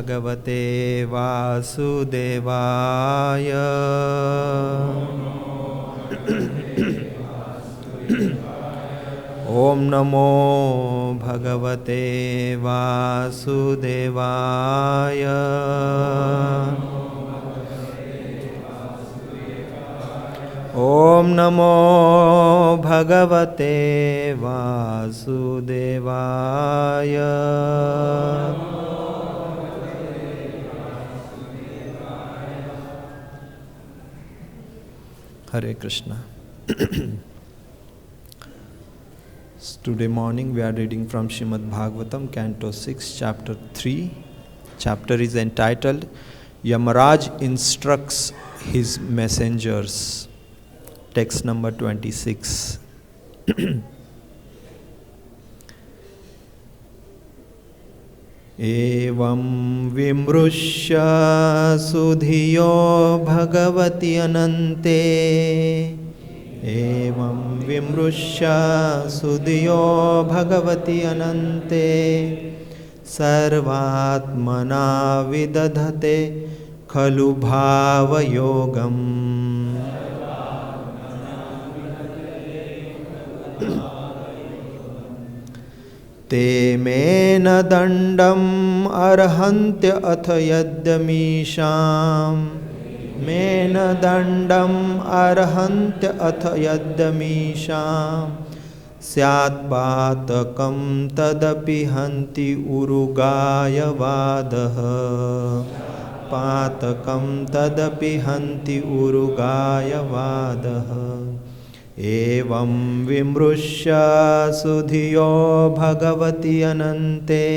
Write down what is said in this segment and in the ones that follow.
भगवते वासुदेवाय। ॐ नमो भगवते वासुदेवाय। ॐ नमो भगवते वासुदेवाय। Hare Krishna. Today morning we are reading from Srimad Bhagavatam, Canto 6, Chapter 3. Chapter is entitled Yamaraj Instructs His Messengers. Text number 26. Evam vimrushya sudhiyo bhagavati anante. Evam vimrushya sudhiyo bhagavati anante. Sarvatmana vidadhate khalu bhavayogam. Te mena dandam arhantya atha yadyamisham. Mena dandam arhantya atha yadyamisham. Syat patakam tadapi hanti urugaya vadaha. Patakam tadapi hanti urugaya vadaha. Evam vimrushya sudhiyo bhagavati anante.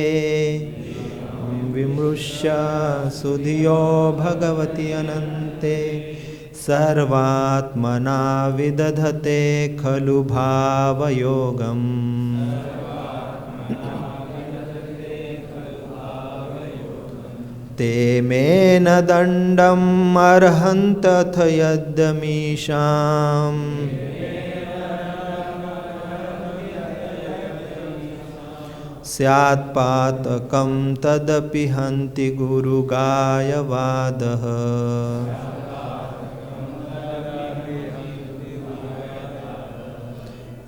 Vimrushya sudhiyo bhagavati anante. Sarvatmana vidadhate khalu bhavayogam. Te mena dandam arhantatha yadyamisham. Syat patakam tadapi hanti guru gaya vadaha.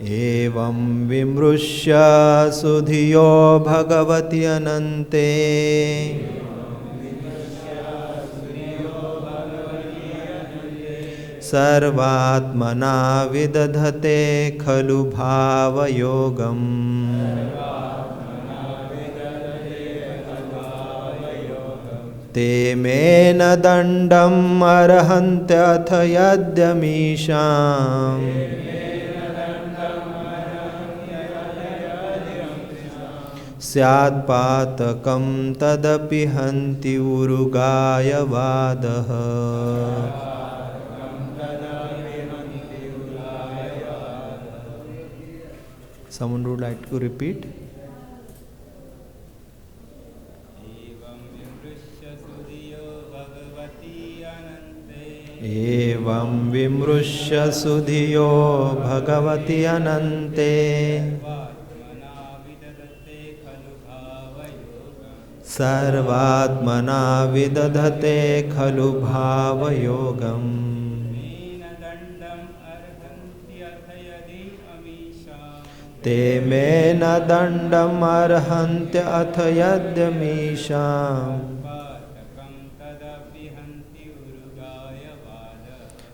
Evam vimrushya sudhiyo bhagavati anante. Sarvatmana vidadhate khalu bhavayogam. Te mena dandam arhantya atha yadyamisham. Syat patakam tadapi hanti urugaya vadaha. Someone would like to repeat? Evam vimrushya sudhiyo bhagavati anante. Sarvatmana vidadhate khalu bhavayogam. Te mena dandam arhantya atha yadyamisham.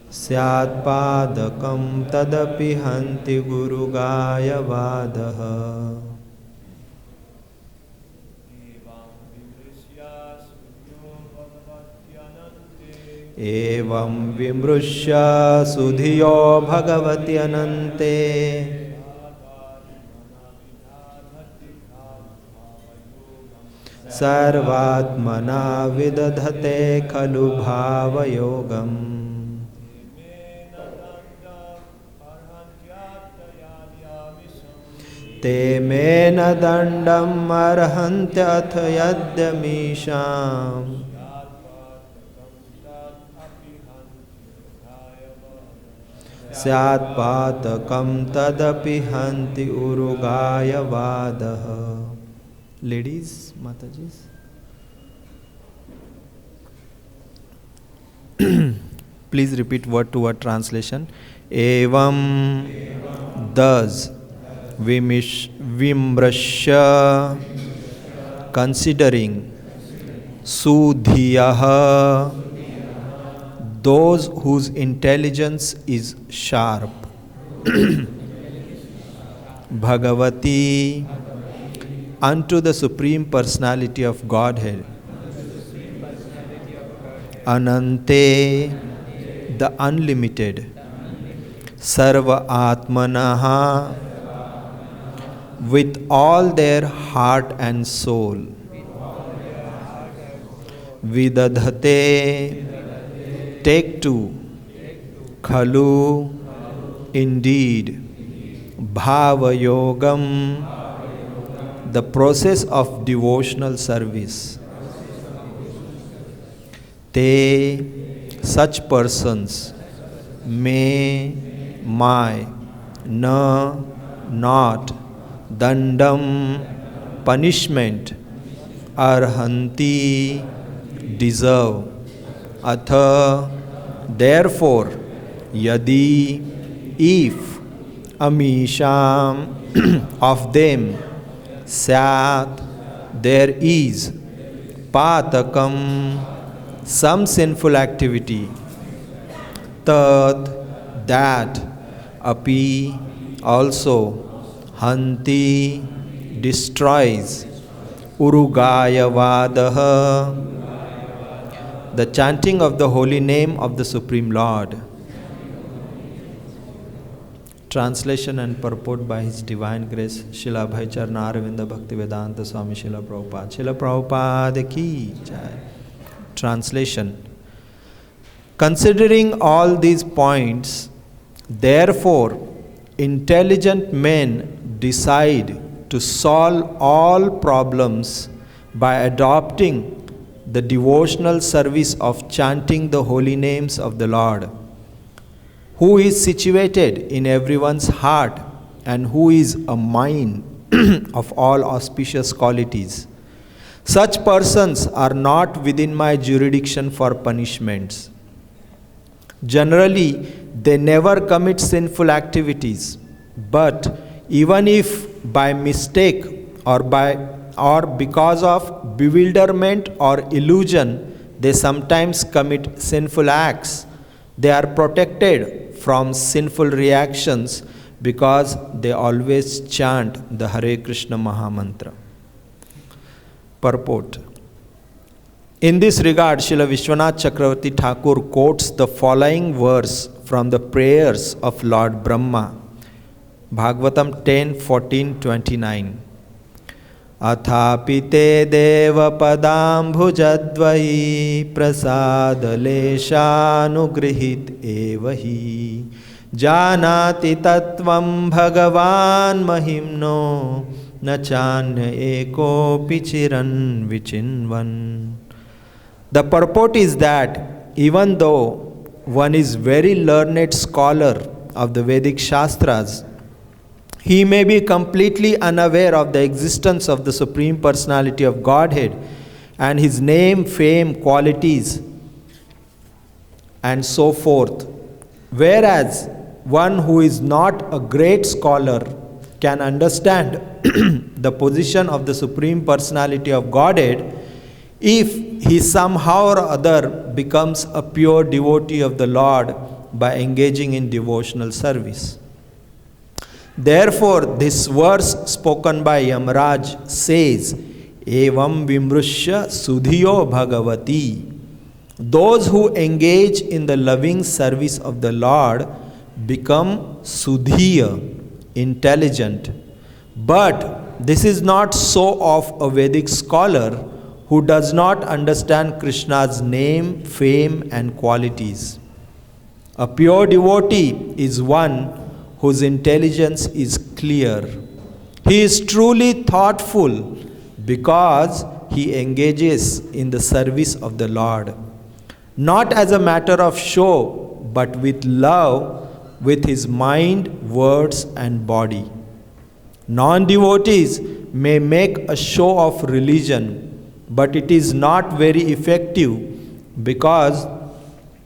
Syat padakam tadapi hanti guru gaya vadaha. Evam vimrushya sudhiyo bhagavati anante. Sarvatmana vidadhate khalu bhavayogam. Te mena dandam arhantya atha yadyamisham. Syat patakam tadapi hanti urugaya vadaha. Ladies, Matajis. Please repeat word to word translation. Evam, thus, vimrashya, considering, sudhiyaha, those whose intelligence is sharp, Bhagavati, unto the Supreme Personality of Godhead, Anante, the unlimited, Sarva Atmanaha, with all their heart and soul, Vidadhate, take to, Khalu, indeed, Bhava Yogam, the process of devotional service. Te, such persons, may, my, na, not, dandam, punishment, arhanti, deserve, atha, therefore, yadi, if, amisham, of them, sat, there is, patakam, some sinful activity, tat, that, api, also, hanti, destroys, urugayavadaha, the chanting of the holy name of the Supreme Lord. Translation and purport by His Divine Grace, Srila Bhai Charnaravinda Bhaktivedanta Swami Srila Prabhupada. Srila Prabhupada ki jai. Translation. Considering all these points, therefore, intelligent men decide to solve all problems by adopting the devotional service of chanting the holy names of the Lord, who is situated in everyone's heart and who is a mine of all auspicious qualities. Such persons are not within my jurisdiction for punishments. Generally, they never commit sinful activities, but even if by mistake or because of bewilderment or illusion they sometimes commit sinful acts, they are protected from sinful reactions because they always chant the Hare Krishna Mahamantra. Purport. In this regard, Srila Vishwanath Chakravarti Thakur quotes the following verse from the prayers of Lord Brahma, Bhagavatam 10:14-29. Athapi te deva padambhujadvai prasadaleshanugrihit evahi janati tattvam bhagavan mahimno nachanya eko pichiran vichinvan. The purport is that even though one is very learned scholar of the Vedic Shastras, he may be completely unaware of the existence of the Supreme Personality of Godhead and His name, fame, qualities, and so forth. Whereas one who is not a great scholar can understand the position of the Supreme Personality of Godhead if he somehow or other becomes a pure devotee of the Lord by engaging in devotional service. Therefore, this verse spoken by Yamraj says, Evam vimrushya sudhiyo bhagavati. Those who engage in the loving service of the Lord become sudhiya, intelligent. But this is not so of a Vedic scholar who does not understand Krishna's name, fame, and qualities. A pure devotee is one whose intelligence is clear. He is truly thoughtful because he engages in the service of the Lord, not as a matter of show, but with love, with his mind, words, and body. Non-devotees may make a show of religion, but it is not very effective because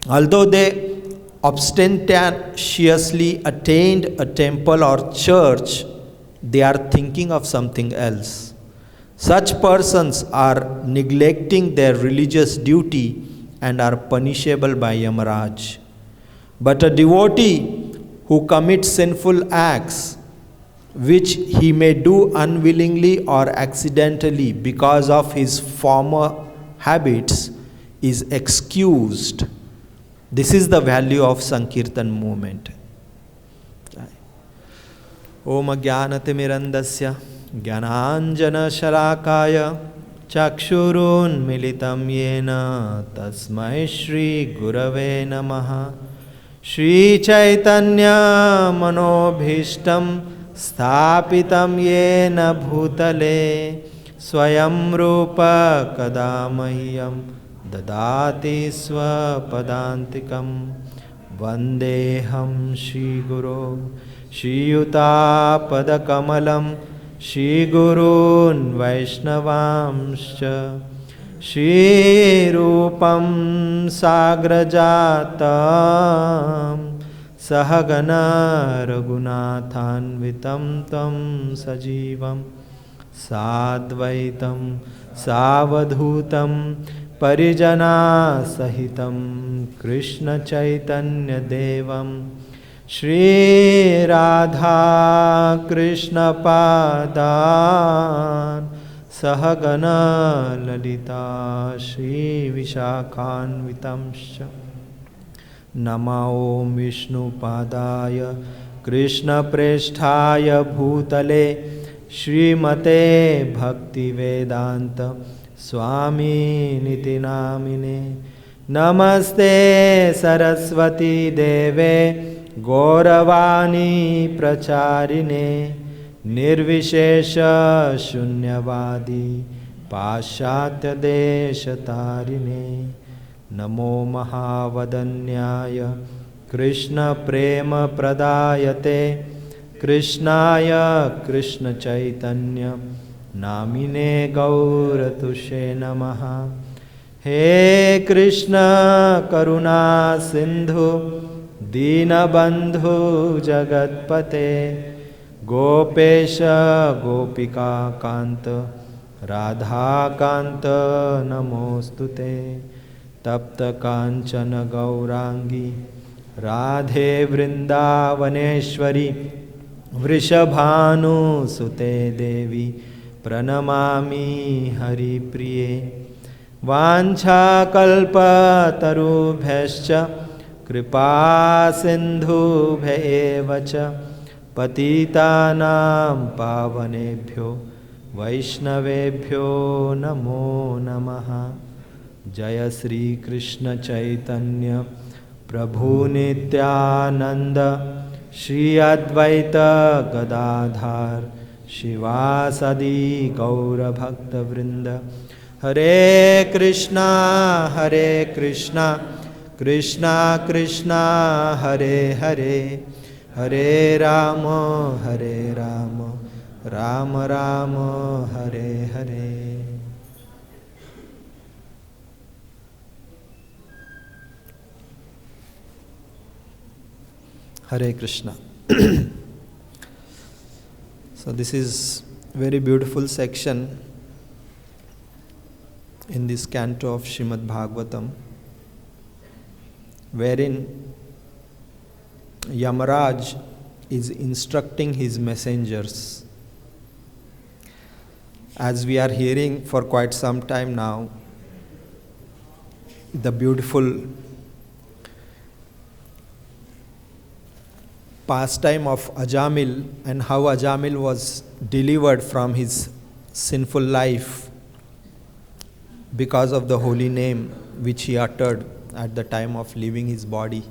Although they ostentatiously attained a temple or church, they are thinking of something else. Such persons are neglecting their religious duty and are punishable by Yamaraj. But a devotee who commits sinful acts, which he may do unwillingly or accidentally because of his former habits, is excused. This is the value of Sankirtan movement. Om Jnanatimirandasya Jnananjana Shalakaya Chakshurun Militam Yena Tasmai Shri Gurave Namaha Shri Chaitanya Manobhishtam Sthapitam Yena Bhutale Swayam Rupa Kadamahyam Dadati Swapadantikam Vandeham Shri Guru Shri Yuta Padakamalam Shri Gurun Vaishnavamscha Shri Rupam Sagrajatam Sahagana Raghunathanvitam Tam Sajivam Sadvaitam Savadhutam Parijana Sahitam Krishna Chaitanya Devam Shri Radha Krishna Padan Sahagana Lalita Shri Vishakhanvitamscha Nama Om Vishnu Padaya Krishna Presthaya Bhutale Shri Mate Bhakti Vedanta Swami Niti Namine Namaste Saraswati Deve Gauravani Pracharine Nirvishesha Shunyavadi Pashatya Deshatarine Namo Mahavadanyaya Krishna Prema Pradayate Krishnaya Krishna Chaitanya Namine Gauratushe Namaha He Krishna Karuna Sindhu Dinabandhu Jagatpate Gopesha Gopika Kanta Radha Kanta Namostute Tapta Kanchana Gaurangi Radhe Vrindavaneshwari Vrishabhanu Sute Devi Pranamami Hari Priye Vancha Kalpa Tarubhyascha Kripa Sindhu Bhevacha Patitanam Pavanebhyo Vaishnavebhyo Namo Namaha Jaya Sri Krishna Chaitanya Prabhu Nityananda Shri Advaita Gadadhar Shivasadi Gaura Bhakta Vrinda Hare Krishna Krishna Krishna Hare Hare Hare Rama Rama Rama Hare Hare. Hare Krishna. So this is very beautiful section in this canto of Srimad Bhagavatam, wherein Yamaraj is instructing his messengers. As we are hearing for quite some time now, the beautiful pastime of Ajamil and how Ajamil was delivered from his sinful life because of the holy name which he uttered at the time of leaving his body.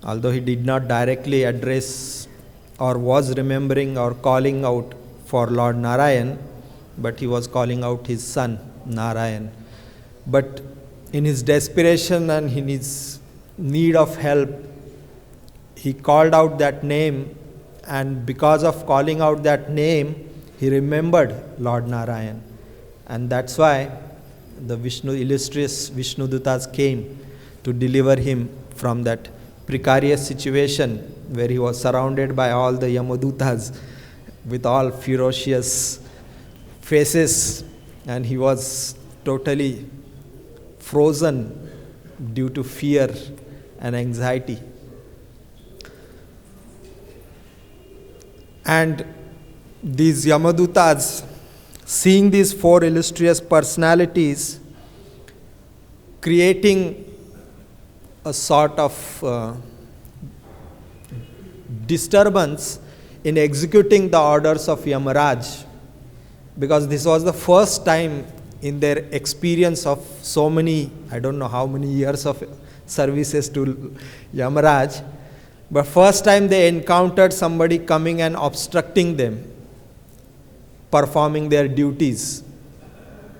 Although he did not directly address or was remembering or calling out for Lord Narayan, but he was calling out his son Narayan. But in his desperation and in his need of help, he called out that name, and because of calling out that name, he remembered Lord Narayan. And that's why the illustrious Vishnu Dutas came to deliver him from that precarious situation where he was surrounded by all the Yamadutas with all ferocious faces, and he was totally frozen due to fear and anxiety. And these Yamadutas, seeing these four illustrious personalities, creating a sort of disturbance in executing the orders of Yamaraj, because this was the first time in their experience of so many, I don't know how many years of services to Yamaraj, but first time they encountered somebody coming and obstructing them performing their duties.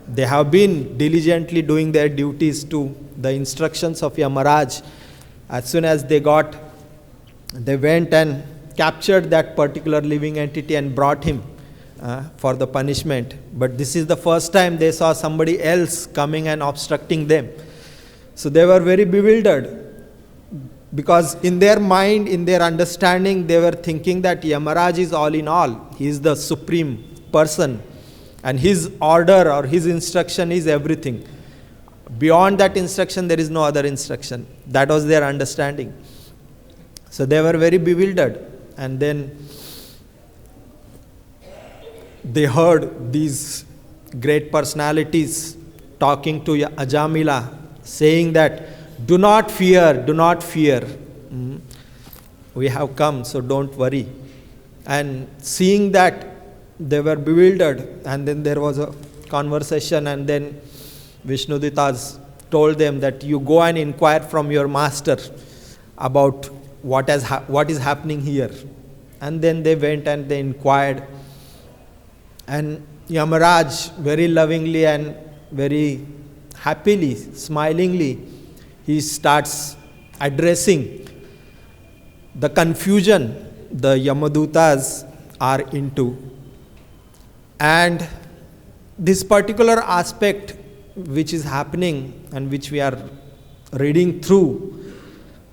They have been diligently doing their duties to the instructions of Yamaraj. As soon as they went and captured that particular living entity and brought him for the punishment. But this is the first time they saw somebody else coming and obstructing them. So they were very bewildered, because in their mind, in their understanding, they were thinking that Yamaraj is all in all. He is the supreme person, and his order or his instruction is everything. Beyond that instruction, there is no other instruction. That was their understanding. So they were very bewildered. And then they heard these great personalities talking to Ajamila, saying that, do not fear, do not fear. We have come, so don't worry. And seeing that, they were bewildered. And then there was a conversation, and then Vishnudutas told them that you go and inquire from your master about what is happening here. And then they went and they inquired. And Yamaraj, very lovingly and very happily, smilingly, he starts addressing the confusion the Yamadutas are into. And this particular aspect which is happening and which we are reading through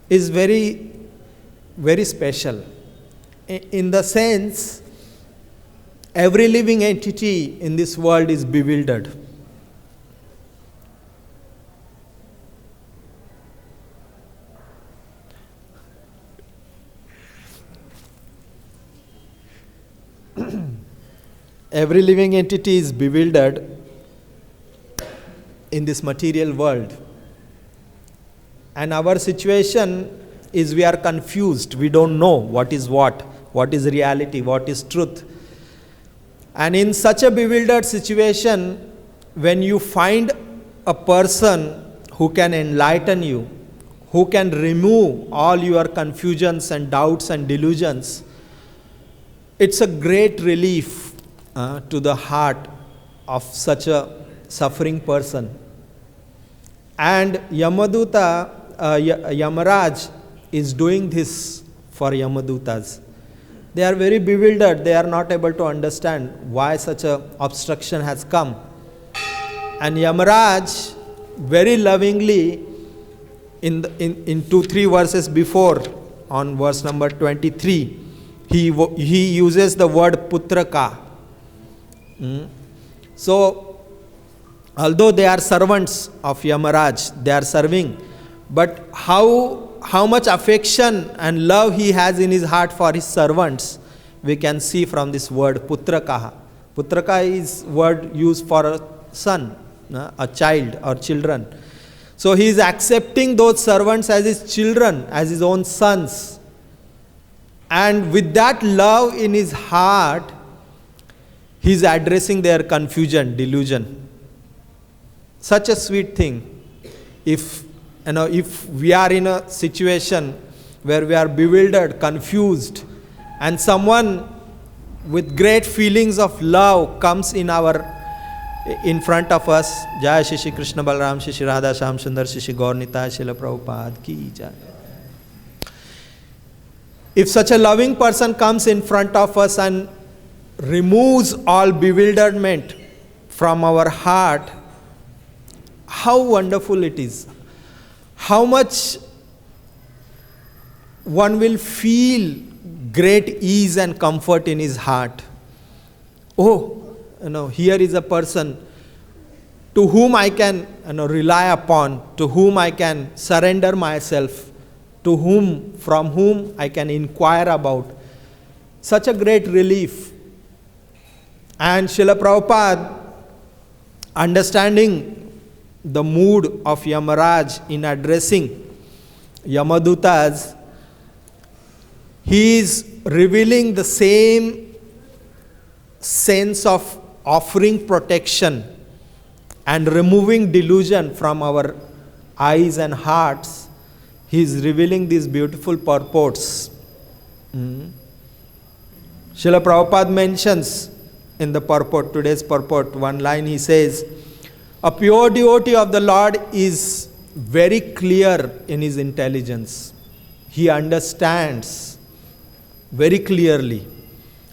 is very, very special. In the sense, every living entity in this world is bewildered. Every living entity is bewildered in this material world. And our situation is we are confused. We don't know what is reality, what is truth. And in such a bewildered situation, when you find a person who can enlighten you, who can remove all your confusions and doubts and delusions, it's a great relief to the heart of such a suffering person. And Yamaraj is doing this for Yamadutas. They are very bewildered. They are not able to understand why such a obstruction has come. And Yamaraj, very lovingly, in 2-3 verses before, on verse number 23, he uses the word putraka. So, although they are servants of Yamaraj, they are serving, but how much affection and love he has in his heart for his servants, we can see from this word putraka. Putraka is word used for a son, a child or children. So he is accepting those servants as his children, as his own sons. And with that love in his heart, he is addressing their confusion, delusion. Such a sweet thing. If we are in a situation where we are bewildered, confused, and someone with great feelings of love comes in front of us, Jai Shri Krishna Balaram, Shri Radha Sham Sundar, Shri Gaur Nitai, Srila Prabhupada ki Jai. If such a loving person comes in front of us and removes all bewilderment from our heart, how wonderful it is. how much one will feel great ease and comfort in his heart. Oh, here is a person to whom I can rely upon, to whom I can surrender myself, from whom I can inquire about. Such a great relief. And Srila Prabhupada, understanding the mood of Yamaraj in addressing Yamadutas, he is revealing the same sense of offering protection and removing delusion from our eyes and hearts. He is revealing these beautiful purports. Srila Prabhupada mentions in the purport, today's purport, one line he says, a pure devotee of the Lord is very clear in his intelligence. He understands very clearly.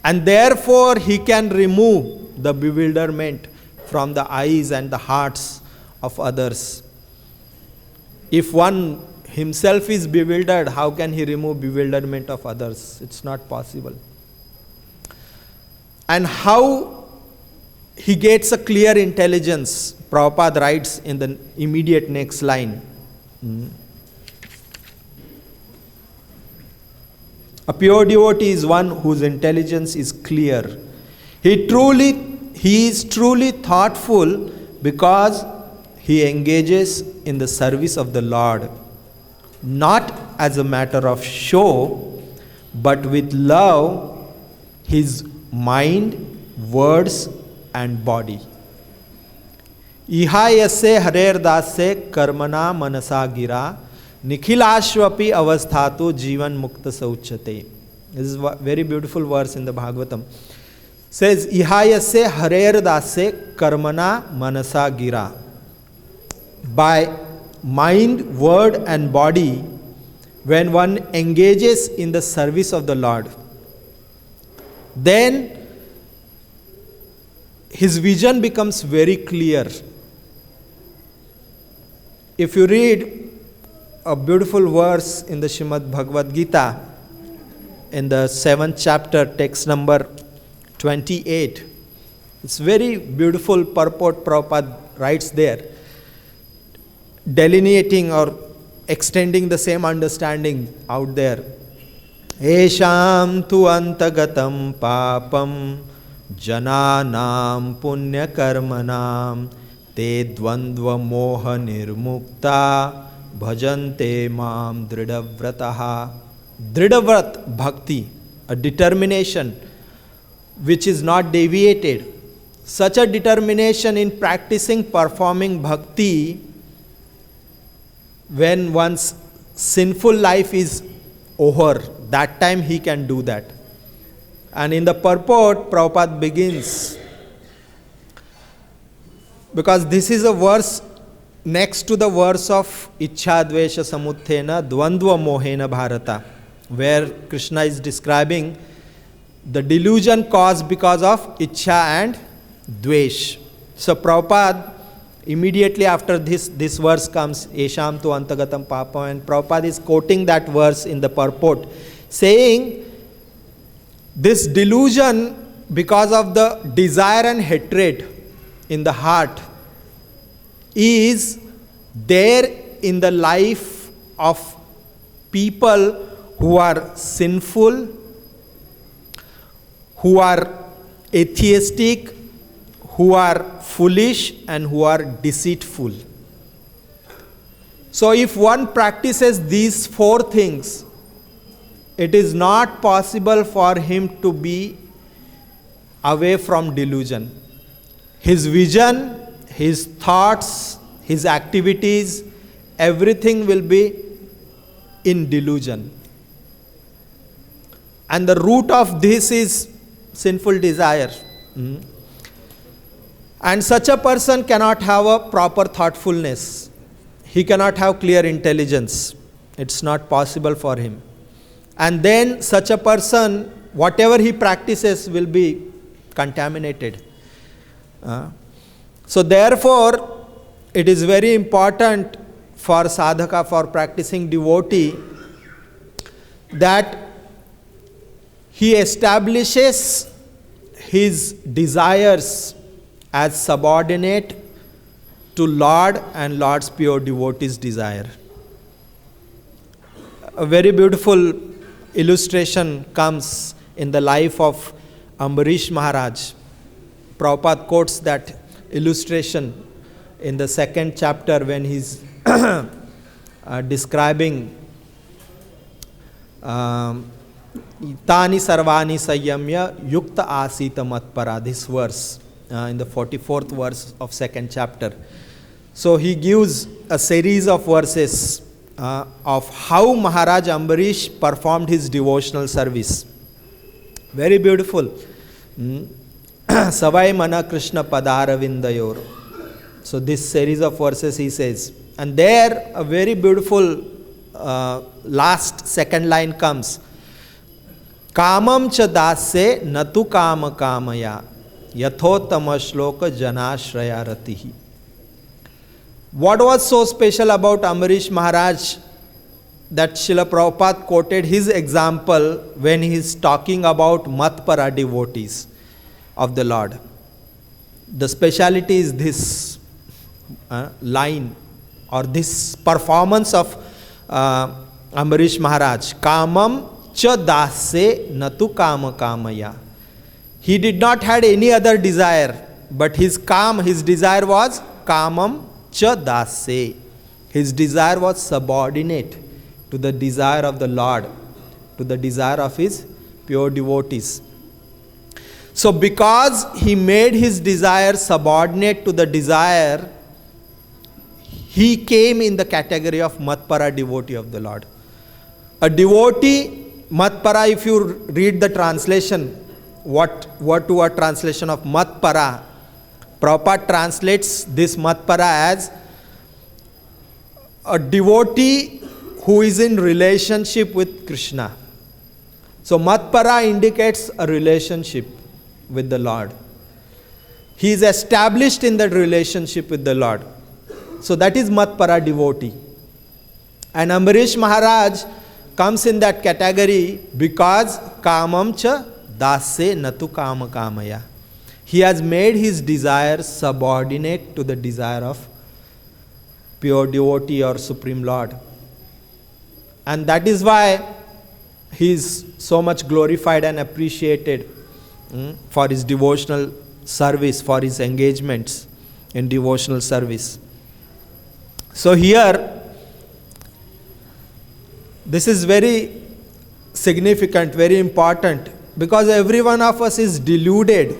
And therefore he can remove the bewilderment from the eyes and the hearts of others. If one himself is bewildered, how can he remove bewilderment of others? It's not possible. And how he gets a clear intelligence, Prabhupada writes in the immediate next line. A pure devotee is one whose intelligence is clear. He is truly thoughtful because he engages in the service of the Lord, not as a matter of show, but with love, his mind, words and body. Iha yase harer dasya karmana manasa gira nikhilashvapi avasthatu jivan mukta sauchate. This is a very beautiful verse in the Bhagavatam. Says, Iha yase harer dasya karmana manasa gira. By mind, word and body, when one engages in the service of the Lord, then his vision becomes very clear. If you read a beautiful verse in the Srimad Bhagavad Gita, in the 7th chapter, text number 28, it's very beautiful purport Prabhupada writes there, delineating or extending the same understanding out there. Esham tu antagatam papam jananam punya karmanam te dvandva moha nirmukta bhajante mam dridavrataha. Dridavrat bhakti, a determination which is not deviated. Such a determination in practicing, performing bhakti, when one's sinful life is over, that time he can do that. And in the purport, Prabhupada begins, because this is a verse next to the verse of Ichha Dvesha Samuthena Dvandva Mohena Bharata, where Krishna is describing the delusion caused because of Ichha and Dvesh. So Prabhupada, immediately after this verse comes, Esham tu antagatam papa, and Prabhupada is quoting that verse in the purport, saying, this delusion because of the desire and hatred in the heart is there in the life of people who are sinful, who are atheistic, who are foolish and who are deceitful. So if one practices these four things, it is not possible for him to be away from delusion. His vision, his thoughts, his activities, everything will be in delusion. And the root of this is sinful desire. And such a person cannot have a proper thoughtfulness. He cannot have clear intelligence. It's not possible for him. And then such a person, whatever he practices will be contaminated. So therefore, it is very important for sadhaka, for practicing devotee, that he establishes his desires as subordinate to Lord and Lord's pure devotee's desire. A very beautiful illustration comes in the life of Ambarish Maharaj. Prabhupada quotes that illustration in the second chapter when he's describing Tani sarvani sayamya yukta asita matpara, this verse in the 44th verse of second chapter. So he gives a series of verses of how Maharaj Ambarish performed his devotional service. Very beautiful. Savai mana Krishna padaravindayor. So this series of verses he says. And there a very beautiful last second line comes. Kamam cha dasye natu kama kamaya yathotama shloka janashraya ratihi. What was so special about Ambarish Maharaj that Srila Prabhupada quoted his example when he is talking about Matpara devotees of the Lord? The speciality is this line or this performance of Ambarish Maharaj. Kamam cha dasye natu kama kamaya. He did not had any other desire, but his desire was kamam cha dasye. His desire was subordinate to the desire of the Lord, to the desire of his pure devotees. So because he made his desire subordinate to the desire, he came in the category of Matpara devotee of the Lord. A devotee, Matpara, if you read the translation, word to word translation of Matpara, Prabhupada translates this Matpara as a devotee who is in relationship with Krishna. So Matpara indicates a relationship with the Lord. He is established in that relationship with the Lord. So that is Matpara devotee. And Ambarish Maharaj comes in that category because kamam cha dasye natu kama kamaya. He has made his desire subordinate to the desire of pure devotee or Supreme Lord. And that is why he is so much glorified and appreciated for his devotional service, for his engagements in devotional service. So here, this is very significant, very important, because every one of us is deluded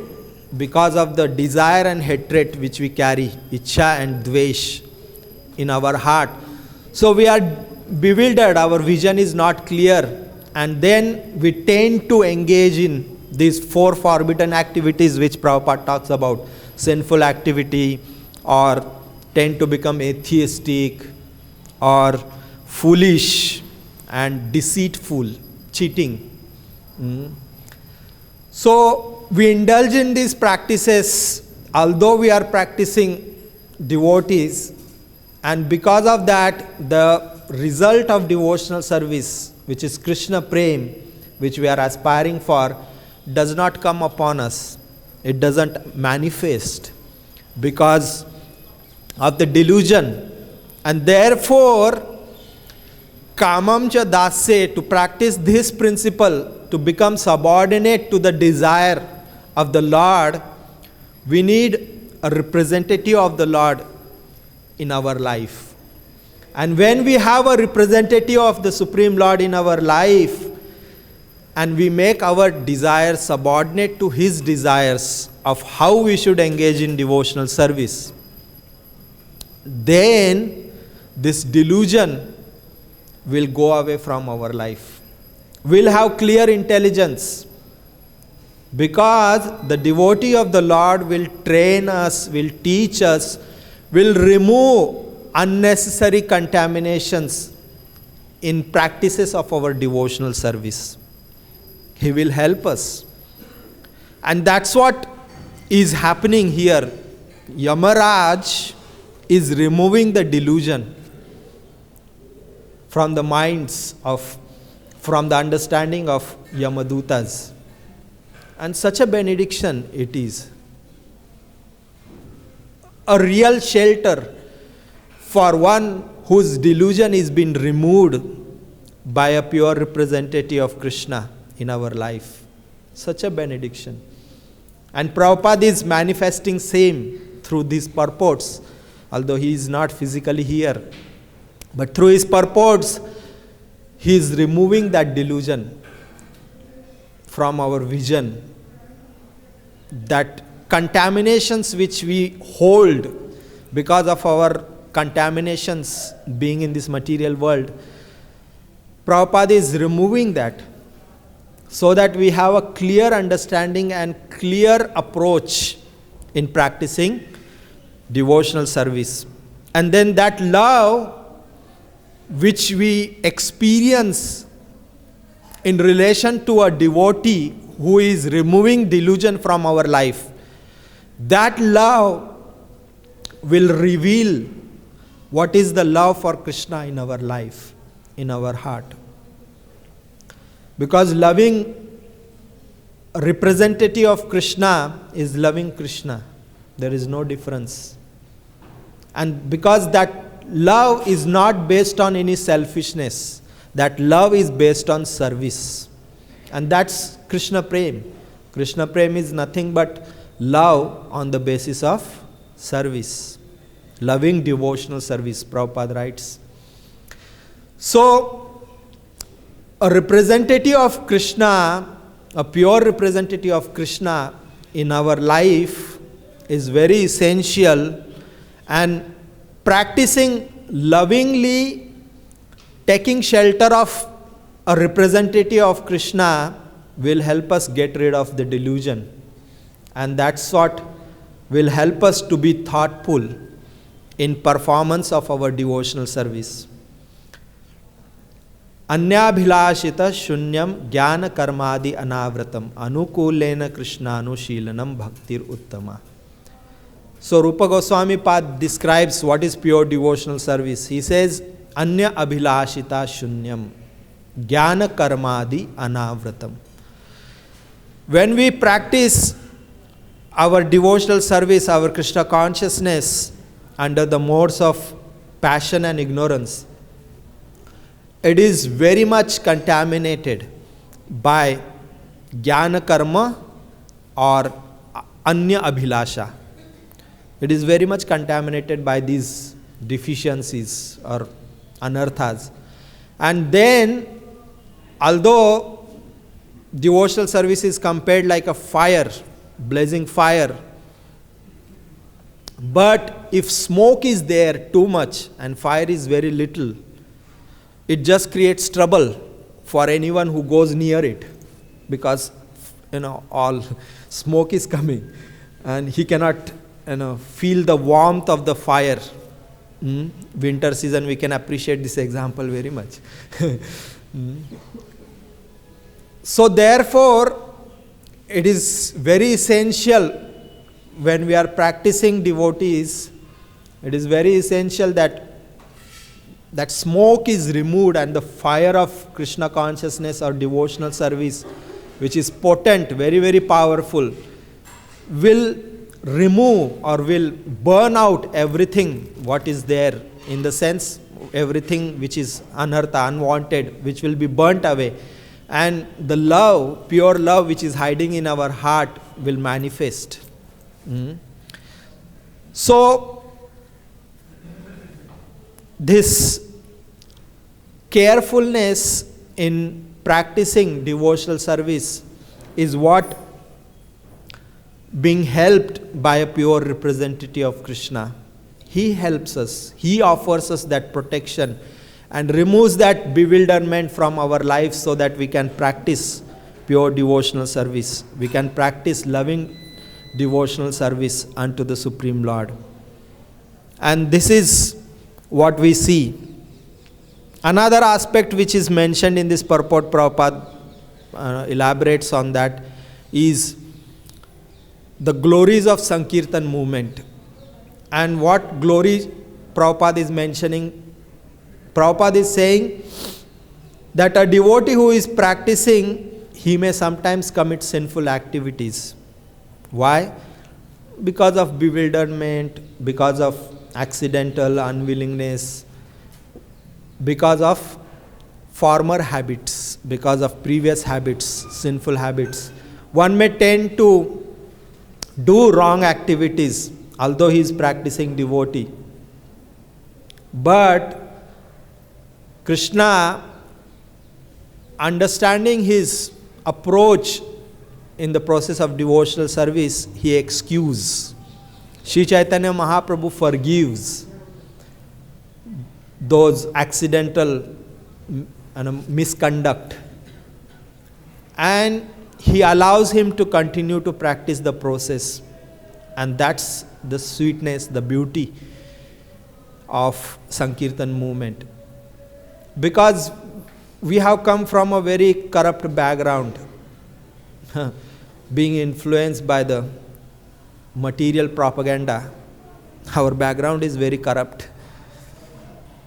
because of the desire and hatred which we carry, ichha and dvesh, in our heart. So we are bewildered, our vision is not clear, and then we tend to engage in these four forbidden activities which Prabhupada talks about, sinful activity, or tend to become atheistic, or foolish and deceitful, cheating. So we indulge in these practices, although we are practicing devotees, and because of that, the result of devotional service, which is Krishna Prem, which we are aspiring for, does not come upon us. It doesn't manifest because of the delusion. And therefore, kamam cha dasye, to practice this principle, to become subordinate to the desire of the Lord, we need a representative of the Lord in our life. And when we have a representative of the Supreme Lord in our life, and we make our desires subordinate to his desires of how we should engage in devotional service, then this delusion will go away from our life. We'll have clear intelligence, because the devotee of the Lord will train us, will teach us, will remove unnecessary contaminations in practices of our devotional service. He will help us. And that's what is happening here. Yamaraj is removing the delusion. from the minds of, from the understanding of Yamadutas. And such a benediction it is. A real shelter for one whose delusion is being removed by a pure representative of Krishna in our life. Such a benediction. And Prabhupada is manifesting same through these purports, although he is not physically here. But through his purports, he is removing that delusion from our vision. That contaminations which we hold because of our contaminations being in this material world, Prabhupada is removing that so that we have a clear understanding and clear approach in practicing devotional service. And then that love which we experience in relation to a devotee who is removing delusion from our life, that love will reveal what is the love for Krishna in our life, in our heart. Because loving a representative of Krishna is loving Krishna. There is no difference. And because that love is not based on any selfishness, that love is based on service. And that's Krishna Prem. Krishna Prem is nothing but love on the basis of service. Loving devotional service, Prabhupada writes. So, a representative of Krishna, a pure representative of Krishna in our life is very essential, and practicing lovingly, taking shelter of a representative of Krishna will help us get rid of the delusion. And that's what will help us to be thoughtful in performance of our devotional service. Anyabhilashita shunyam jnana karmadi anavratam anukulena krishnanushilanam bhaktir uttama. So Rupa Goswami Pad describes what is pure devotional service. He says, Anya abhilashita shunyam jnana karmadi anavratam. When we practice our devotional service, our Krishna consciousness under the modes of passion and ignorance, it is very much contaminated by jnana karma or anya abhilasha. It is very much contaminated by these deficiencies or anarthas. And then, although devotional service is compared like a fire, blazing fire, but if smoke is there too much and fire is very little, it just creates trouble for anyone who goes near it, because all smoke is coming and he cannot feel the warmth of the fire. Winter season, we can appreciate this example very much. So therefore, it is very essential when we are practicing devotees, it is very essential that smoke is removed and the fire of Krishna consciousness or devotional service, which is potent, very, very powerful, will remove or will burn out everything what is there, in the sense everything which is anartha, unwanted, which will be burnt away, and the love, pure love which is hiding in our heart will manifest. So this carefulness in practicing devotional service is what being helped by a pure representative of Krishna. He helps us. He offers us that protection and removes that bewilderment from our lives so that we can practice pure devotional service. We can practice loving devotional service unto the Supreme Lord. And this is what we see. Another aspect which is mentioned in this purport, Prabhupada elaborates on that, is the glories of Sankirtan movement. And what glory Prabhupada is mentioning Prabhupada is saying that a devotee who is practicing, he may sometimes commit sinful activities. Why? Because of bewilderment, because of accidental unwillingness, because of former habits, because of previous habits, sinful habits. One may tend to do wrong activities, although he is practicing devotee. But Krishna, understanding his approach in the process of devotional service, he excuses. Sri Chaitanya Mahaprabhu forgives those accidental misconduct, and he allows him to continue to practice the process. And that's the sweetness, the beauty of Sankirtan movement. Because we have come from a very corrupt background, being influenced by the material propaganda. Our background is very corrupt.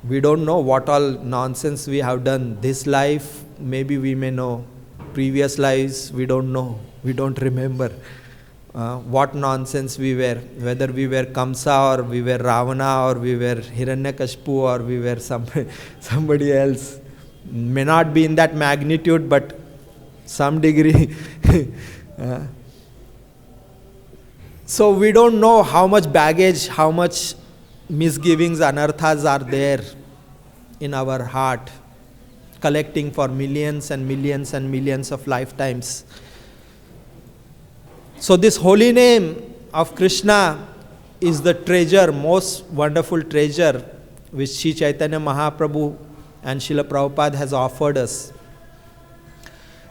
We don't know what all nonsense we have done. This life, maybe we may know. Previous lives, we don't know. We don't remember what nonsense we were. Whether we were Kamsa, or we were Ravana, or we were Hiranyakashipu, or we were somebody else. May not be in that magnitude, but some degree. So we don't know how much baggage, how much misgivings, anarthas are there in our heart, collecting for millions and millions and millions of lifetimes. So this holy name of Krishna is the treasure, most wonderful treasure, which Sri Chaitanya Mahaprabhu and Srila Prabhupada has offered us.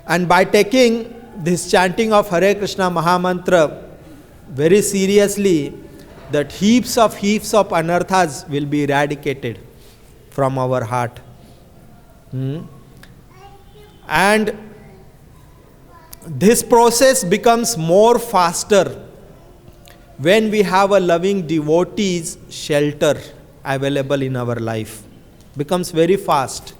And by taking this chanting of Hare Krishna Mahamantra very seriously, that heaps of anarthas will be eradicated from our heart. And this process becomes more faster when we have a loving devotee's shelter available in our life. Becomes very fast.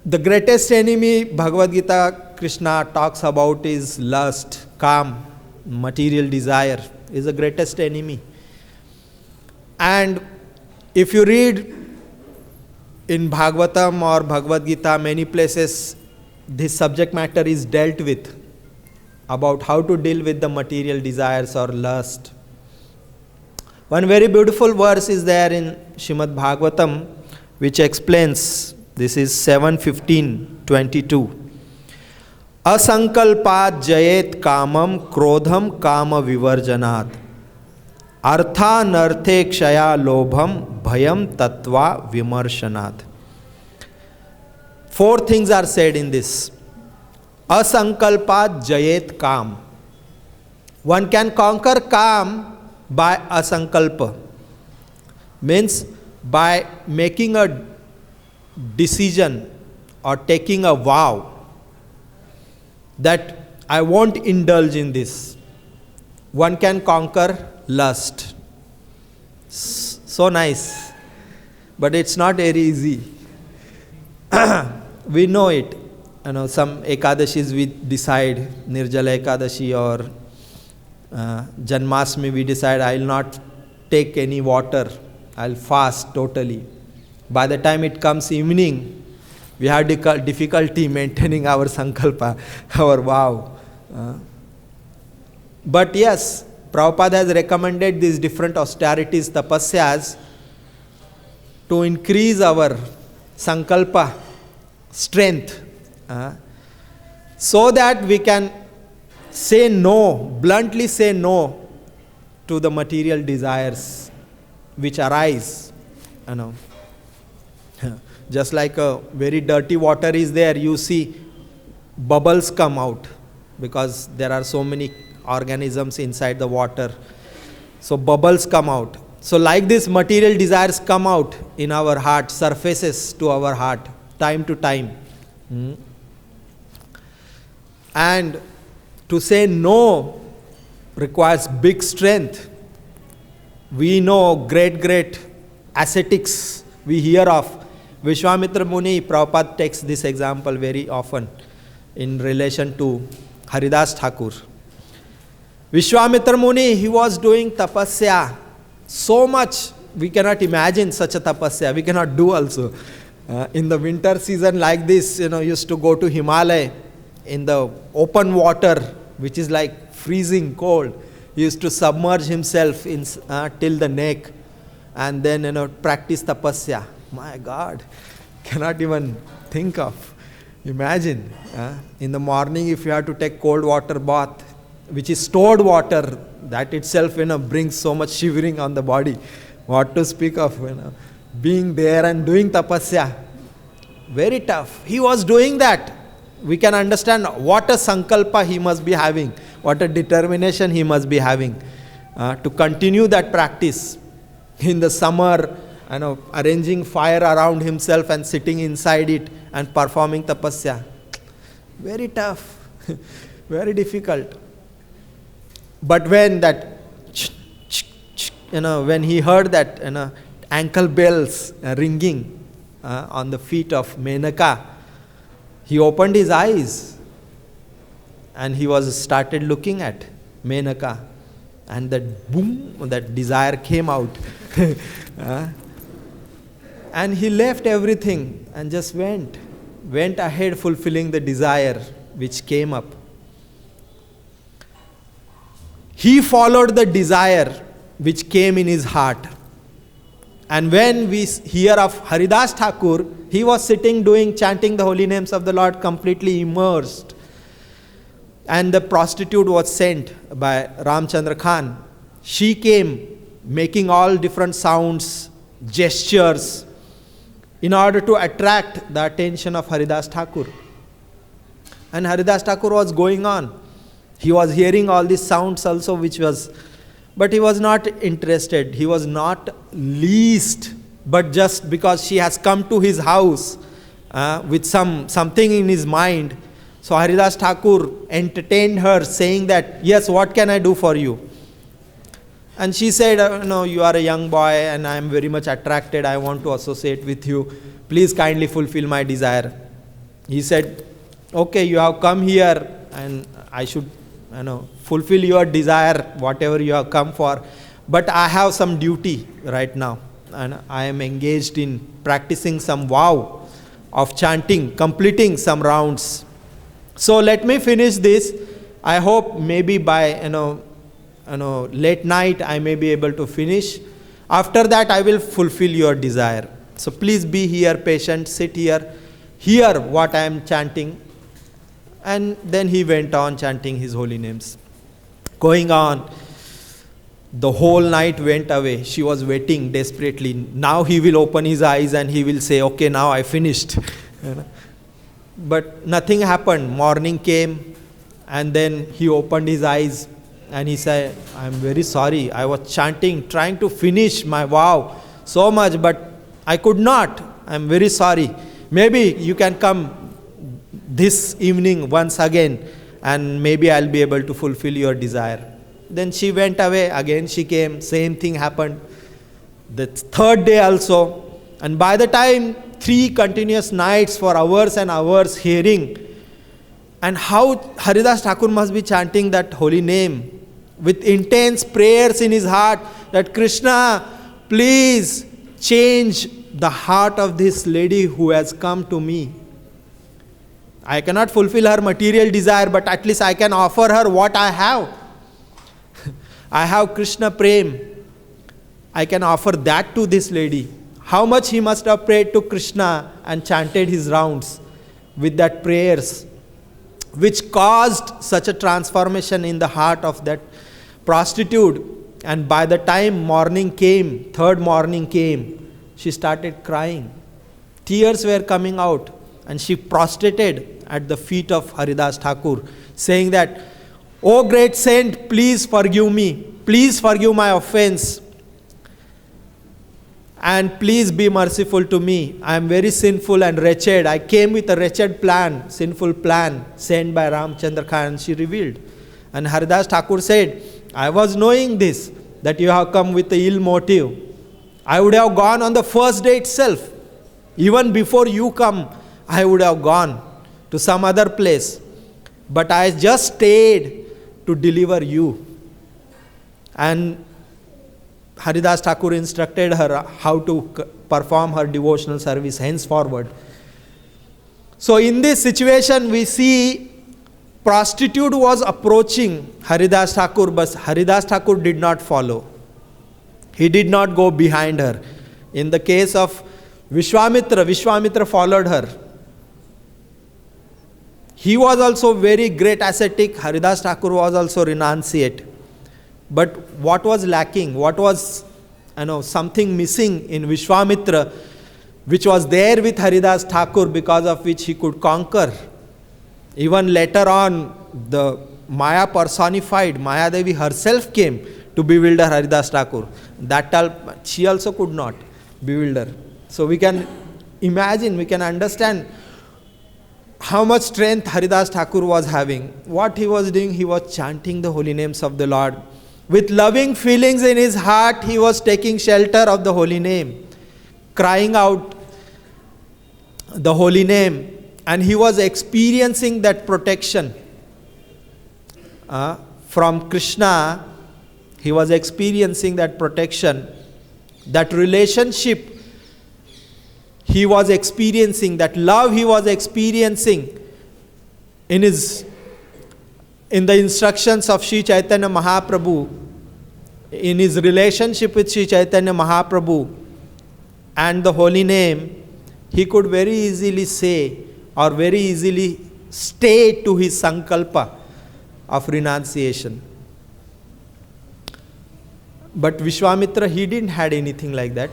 The greatest enemy Bhagavad Gita Krishna talks about is lust, kam, material desire is the greatest enemy. And if you read in Bhagavatam or Bhagavad Gita, many places this subject matter is dealt with, about how to deal with the material desires or lust. One very beautiful verse is there in Srimad Bhagavatam, which explains, this is 7:15-22. Asankalpat jayet kamam krodham kama vivarjanat arthanarthe kshaya lobham bhayam tattva vimarshanat. Four things are said in this. Asankalpat jayet kam. One can conquer kam by asankalpa. Means by making a decision or taking a vow that I won't indulge in this. One can conquer lust. So nice. But it's not very easy. We know it. Some Ekadashis we decide, Nirjala Ekadashi or Janmashtami, we decide I will not take any water. I will fast totally. By the time it comes evening, we have difficulty maintaining our sankalpa, our vow. But yes, Prabhupada has recommended these different austerities, tapasyas, to increase our sankalpa strength, so that we can say no, bluntly say no to the material desires which arise. Just like a very dirty water is there, you see bubbles come out because there are so many organisms inside the water. So bubbles come out. So like this, material desires come out in our heart, surfaces to our heart, time to time. And to say no requires big strength. We know great ascetics we hear of. Vishwamitra Muni, Prabhupada takes this example very often in relation to Haridas Thakur. Vishwamitra Muni, he was doing tapasya so much, we cannot imagine such a tapasya, we cannot do also. In the winter season like this, used to go to Himalaya in the open water, which is like freezing cold. He used to submerge himself in till the neck and then practice tapasya. My God, cannot even think of. Imagine, in the morning if you have to take cold water bath, which is stored water, that itself brings so much shivering on the body. What to speak of being there and doing tapasya. Very tough. He was doing that. We can understand what a sankalpa he must be having, what a determination he must be having to continue that practice. In the summer, arranging fire around himself and sitting inside it and performing tapasya. Very tough, very difficult. But when that, when he heard that ankle bells ringing on the feet of Menaka, he opened his eyes and he was started looking at Menaka, and that boom, that desire came out. And he left everything and just went ahead fulfilling the desire which came up. He followed the desire which came in his heart. And when we hear of Haridas Thakur, he was sitting chanting the holy names of the Lord, completely immersed. And the prostitute was sent by Ramchandra Khan. She came making all different sounds, gestures, in order to attract the attention of Haridas Thakur. And Haridas Thakur was going on. He was hearing all these sounds also, but he was not interested. He was not least, but just because she has come to his house with something in his mind. So Haridas Thakur entertained her, saying that, yes, what can I do for you? And she said, no, you are a young boy and I am very much attracted. I want to associate with you. Please kindly fulfill my desire. He said, okay, you have come here and I should fulfill your desire, whatever you have come for. But I have some duty right now. And I am engaged in practicing some vow of chanting, completing some rounds. So let me finish this. I hope maybe by late night I may be able to finish. After that I will fulfill your desire. So please be here, patient, sit here, hear what I am chanting. And then he went on chanting his holy names. Going on, the whole night went away. She was waiting desperately. Now he will open his eyes and he will say, okay, now I finished. But nothing happened. Morning came and then he opened his eyes and he said, I am very sorry. I was chanting, trying to finish my vow so much, but I could not. I am very sorry. Maybe you can come this evening once again and maybe I'll be able to fulfill your desire. Then she went away. Again she came. Same thing happened. The third day also. And by the time 3 continuous nights for hours and hours hearing, and how Haridas Thakur must be chanting that holy name with intense prayers in his heart that Krishna, please change the heart of this lady who has come to me. I cannot fulfill her material desire, but at least I can offer her what I have. I have Krishna Prem. I can offer that to this lady. How much he must have prayed to Krishna and chanted his rounds with that prayers, which caused such a transformation in the heart of that prostitute. And by the time morning came, third morning came, she started crying. Tears were coming out and she prostrated at the feet of Haridas Thakur, saying that, "O great saint, please forgive me. Please forgive my offense. And please be merciful to me. I am very sinful and wretched. I came with a wretched plan, sinful plan, sent by Ramchandra Khan," she revealed. And Haridas Thakur said, "I was knowing this, that you have come with the ill motive. I would have gone on the first day itself. Even before you come, I would have gone to some other place. But I just stayed to deliver you. And Haridas Thakur instructed her how to perform her devotional service henceforward. So in this situation, we see prostitute was approaching Haridas Thakur, but Haridas Thakur did not follow. He did not go behind her. In the case of Vishwamitra followed her. He was also very great ascetic. Haridas Thakur was also renunciate. But what was lacking? What was something missing in Vishwamitra, which was there with Haridas Thakur, because of which he could conquer. Even later on, the Maya personified, Maya Devi herself came to bewilder Haridas Thakur. She also could not bewilder. So we can imagine, we can understand how much strength Haridas Thakur was having. What he was doing, he was chanting the holy names of the Lord. With loving feelings in his heart, he was taking shelter of the holy name, crying out the holy name, and he was experiencing that protection from Krishna. He was experiencing that protection, that relationship he was experiencing, that love he was experiencing in the instructions of Sri Chaitanya Mahaprabhu, in his relationship with Sri Chaitanya Mahaprabhu and the holy name. He could very easily say or very easily stay to his sankalpa of renunciation. But Vishwamitra, he didn't had anything like that.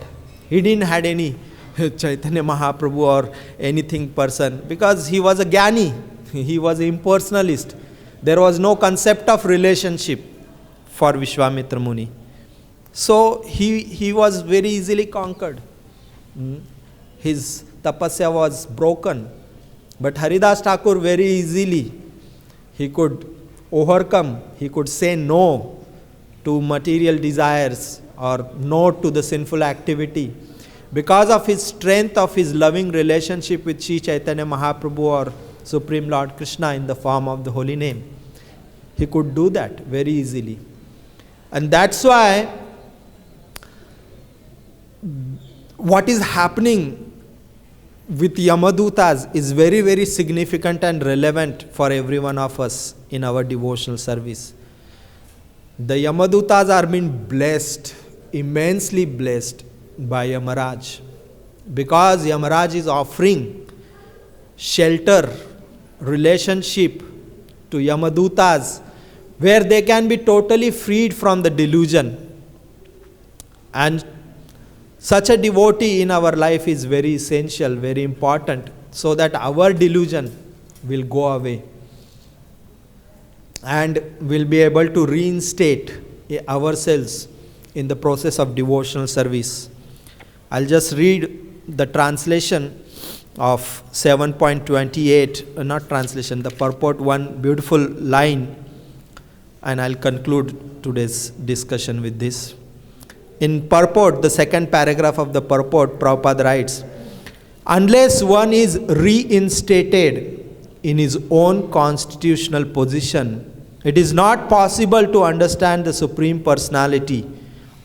He didn't had any Chaitanya Mahaprabhu or anything person, because he was a Jnani. He was an impersonalist. There was no concept of relationship for Vishwamitra Muni. So he was very easily conquered. His tapasya was broken. But Haridas Thakur very easily, he could overcome, he could say no to material desires or no to the sinful activity. Because of his strength of his loving relationship with Sri Chaitanya Mahaprabhu or Supreme Lord Krishna in the form of the holy name, he could do that very easily. And that's why what is happening with Yamadutas is very, very significant and relevant for every one of us in our devotional service. The Yamadutas are being blessed, immensely blessed by Yamaraj, because Yamaraj is offering shelter, relationship to Yamadutas, where they can be totally freed from the delusion. And such a devotee in our life is very essential, very important, so that our delusion will go away and we'll be able to reinstate ourselves in the process of devotional service. I'll just read the translation of 7.28, not translation, the purport, one beautiful line, and I'll conclude today's discussion with this. In purport, the second paragraph of the purport, Prabhupada writes, unless one is reinstated in his own constitutional position, it is not possible to understand the Supreme Personality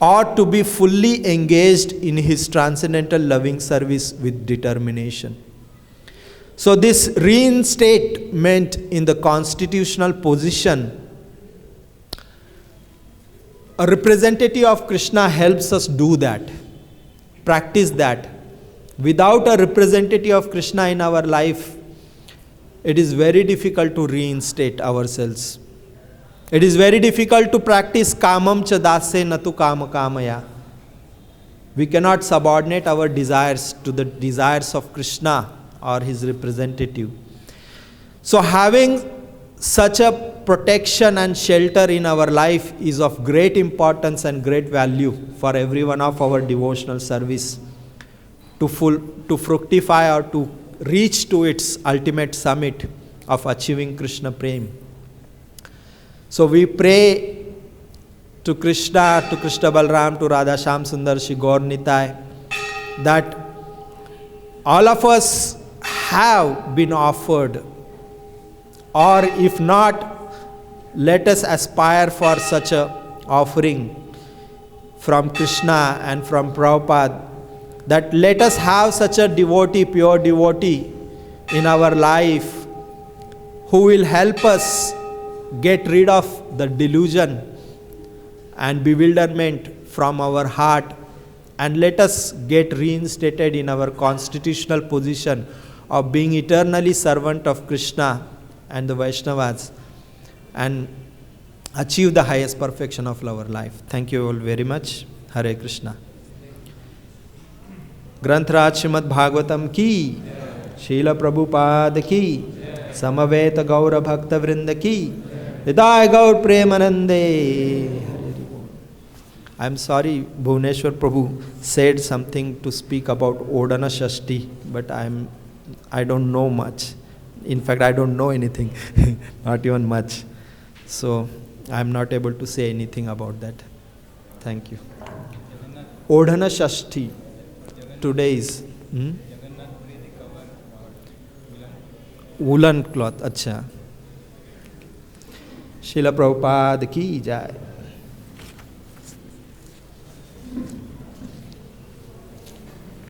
or to be fully engaged in his transcendental loving service with determination. So this reinstatement in the constitutional position, a representative of Krishna helps us do that, practice that. Without a representative of Krishna in our life, it is very difficult to reinstate ourselves. It is very difficult to practice kamam cha dasya natu kama kamaya. We cannot subordinate our desires to the desires of Krishna or his representative. So having such a protection and shelter in our life is of great importance and great value for every one of our devotional service to fructify or to reach to its ultimate summit of achieving Krishna Prem. So we pray to Krishna Balram, to Radha Sham Sundar, Shri Gaur Nitai, that all of us have been offered, or if not, let us aspire for such a offering from Krishna and from Prabhupada, that let us have such a devotee, pure devotee in our life, who will help us get rid of the delusion and bewilderment from our heart, and let us get reinstated in our constitutional position of being eternally servant of Krishna and the Vaishnavas, and achieve the highest perfection of our life. Thank you all very much. Hare Krishna. ग्रंथराज Shrimad Bhagavatam की, शील प्रभुपाद की, समवेत गौर भक्त वृंद की, हृदय गौर प्रेमानंदे. I am sorry, Bhuvaneshwar Prabhu said something to speak about Odana Shashti, but I don't know much. In fact, I don't know anything, not even much. So I am not able to say anything about that. Thank you. Odana Shashti. Today is woolen cloth. Acha. Srila Prabhupada ki jai.